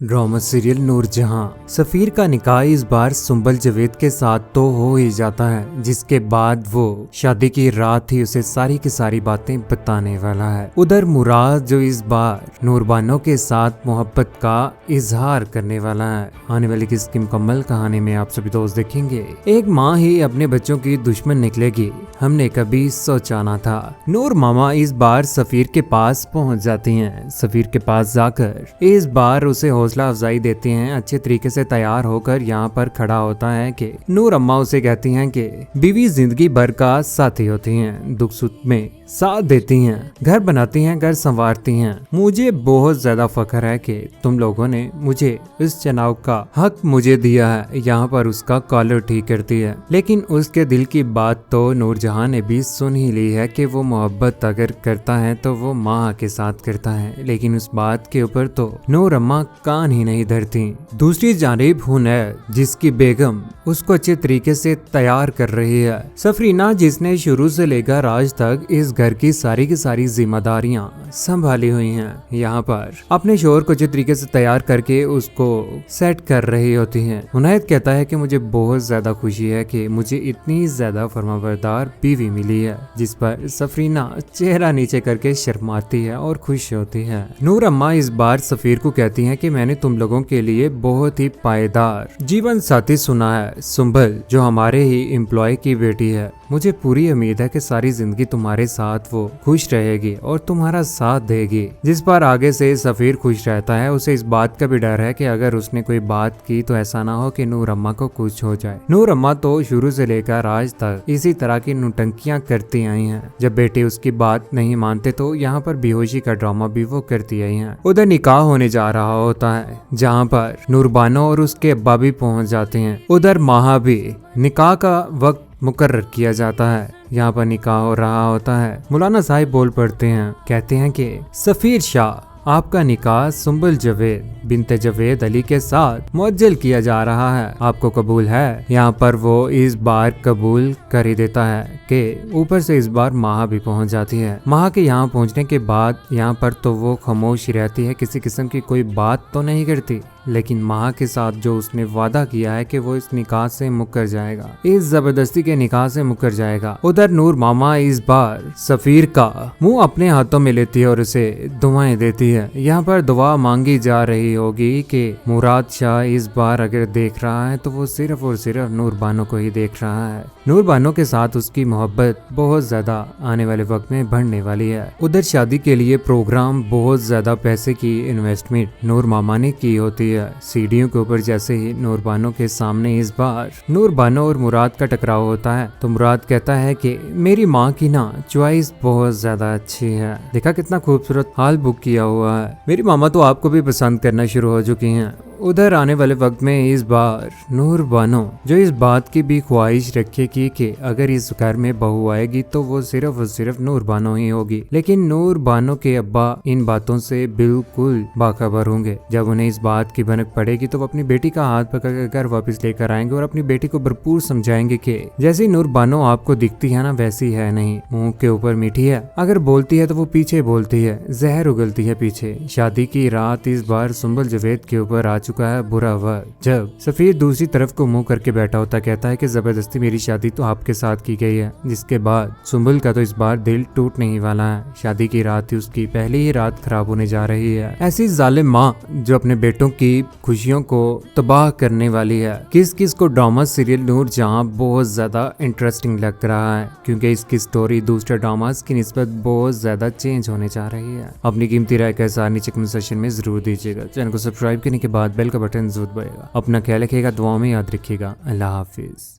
Drama serial Noor Jahan. सफीर का निकाह इस बार सुंबल जवेद के साथ तो हो ही जाता है, जिसके बाद वो शादी की रात ही उसे सारी की सारी बातें बताने वाला है। उधर मुराद जो इस बार नूरबानो के साथ मोहब्बत का इजहार करने वाला है। आने वाली किसकी मुकम्मल कहानी में आप सभी दोस्त देखेंगे। एक माँ ही अपने बच्चों की दुश्मन निकलेगी, हमने कभी सोचा ना था। नूर मामा इस बार सफीर के पास पहुँच जाती है। सफीर के पास जाकर इस बार उसे हौसला अफजाई देती हैं। अच्छे तरीके से तैयार होकर यहाँ पर खड़ा होता है कि नूर अम्मा उसे कहती हैं कि बीवी जिंदगी भर का साथी होती हैं, दुख सुख में साथ देती हैं, घर बनाती हैं, घर संवारती हैं। मुझे बहुत ज्यादा फख्र है कि तुम लोगों ने मुझे इस चुनाव का हक मुझे दिया है। यहाँ पर उसका कॉलर ठीक करती है, लेकिन उसके दिल की बात तो नूरजहां ने भी सुन ही ली है कि वो मोहब्बत अगर करता है तो वो माँ के साथ करता है। लेकिन उस बात के ऊपर तो नूर अम्मा कान ही नहीं धरती। दूसरी जानिब हुनैर, जिसकी बेगम उसको अच्छे तरीके से तैयार कर रही है। सफरीना, जिसने शुरू से लेकर आज तक इस घर की सारी जिम्मेदारियां संभाली हुई हैं, यहाँ पर अपने शोहर को अच्छे तरीके से तैयार करके उसको सेट कर रही होती हैं। हुनैर कहता है कि मुझे बहुत ज्यादा खुशी है कि मुझे इतनी ज्यादा फरमाबरदार बीवी मिली है, जिस पर सफरीना चेहरा नीचे करके शर्माती है और खुश होती है। नूर अम्मा इस बार सफीर को कहती है कि मैंने तुम लोगों के लिए बहुत ही पायदार जीवन साथी सुना है, सुंबल, जो हमारे ही एम्प्लॉय की बेटी है। मुझे पूरी उम्मीद है कि सारी जिंदगी तुम्हारे साथ वो खुश रहेगी और तुम्हारा साथ देगी। जिस पर आगे से सफीर खुश रहता है। उसे इस बात का भी डर है कि अगर उसने कोई बात की तो ऐसा ना हो कि नूर अम्मा को कुछ हो जाए। नूर अम्मा तो शुरू से लेकर आज तक इसी तरह की नौटंकियां करती आई हैं। जब बेटे उसकी बात नहीं मानते तो यहाँ पर बेहोशी का ड्रामा भी वो करती आई हैं। उधर निकाह होने जा रहा होता है, जहाँ पर नूरबानो और उसके अब्बा भी पहुँच जाते हैं। उधर माहा भी निकाह का वक्त मुकर्रर किया जाता है। यहाँ पर निकाह हो रहा होता है। मौलाना साहिब बोल पड़ते हैं, कहते हैं कि सफीर शाह, आपका निकाह सुंबल जवेद बिनते जवेद अली के साथ मुअज्जल किया जा रहा है, आपको कबूल है? यहाँ पर वो इस बार कबूल कर ही देता है कि ऊपर से इस बार माहा भी पहुँच जाती है। माहा के यहाँ पहुँचने के बाद यहाँ पर तो वो खामोश रहती है, किसी किस्म की कोई बात तो नहीं करती। लेकिन माहा के साथ जो उसने वादा किया है कि वो इस निकाह से मुकर जाएगा, इस जबरदस्ती के निकाह से मुकर जाएगा। उधर नूर मामा इस बार सफीर का मुंह अपने हाथों में लेती है और उसे दुआएं देती है। यहाँ पर दुआ मांगी जा रही होगी कि मुराद शाह इस बार अगर देख रहा है तो वो सिर्फ और सिर्फ नूर बानो को ही देख रहा है। नूर बानो के साथ उसकी मोहब्बत बहुत ज्यादा आने वाले वक्त में बढ़ने वाली है। उधर शादी के लिए प्रोग्राम बहुत ज्यादा पैसे की इन्वेस्टमेंट नूर मामा ने की होती है। सीढ़ियों के ऊपर जैसे ही नूरबानो के सामने इस बार नूरबानो और मुराद का टकराव होता है तो मुराद कहता है कि मेरी माँ की ना चॉइस बहुत ज्यादा अच्छी है, देखा कितना खूबसूरत हाल बुक किया हुआ है। मेरी मामा तो आपको भी पसंद करना शुरू हो चुकी हैं। उधर आने वाले वक्त में इस बार नूर बानो जो इस बात की भी ख्वाहिश रखेगी कि अगर इस घर में बहू आएगी तो वो सिर्फ और सिर्फ नूर बानो ही होगी। लेकिन नूर बानो के अब्बा इन बातों से बिल्कुल बाखबर होंगे। जब उन्हें इस बात की भनक पड़ेगी तो वो अपनी बेटी का हाथ पकड़ कर वापस लेकर आएंगे और अपनी बेटी को भरपूर समझाएंगे कि जैसी नूर बानो आपको दिखती है ना, वैसी है नहीं। मुंह के ऊपर मीठी है, अगर बोलती है तो वो पीछे बोलती है, जहर उगलती है पीछे। शादी की रात इस बार सुंबल जवेद के ऊपर आ चुका है बुरा वक्त। जब सफीर दूसरी तरफ को मुंह करके बैठा होता, कहता है कि जबरदस्ती मेरी शादी तो आपके साथ की गई है। जिसके बाद सुंबल का तो इस बार दिल टूटने ही वाला है। शादी की रात ही उसकी पहली ही रात खराब होने जा रही है। ऐसी जालिम माँ जो अपने बेटों की खुशियों को तबाह करने वाली है। किस किस को ड्रामा सीरियल नूरजहां बहुत ज्यादा इंटरेस्टिंग लग रहा है, क्योंकि इसकी स्टोरी दूसरे ड्रामास की निस्बत बहुत ज्यादा चेंज होने जा रही है। अपनी कीमती राय का सार नीचे कमेंट सेक्शन में जरूर दीजिएगा। चैनल को सब्सक्राइब करने के बाद बेल का बटन जरूर दबाइएगा। अपना ख्याल रखिएगा, दुआ में याद रखिएगा। अल्लाह हाफिज।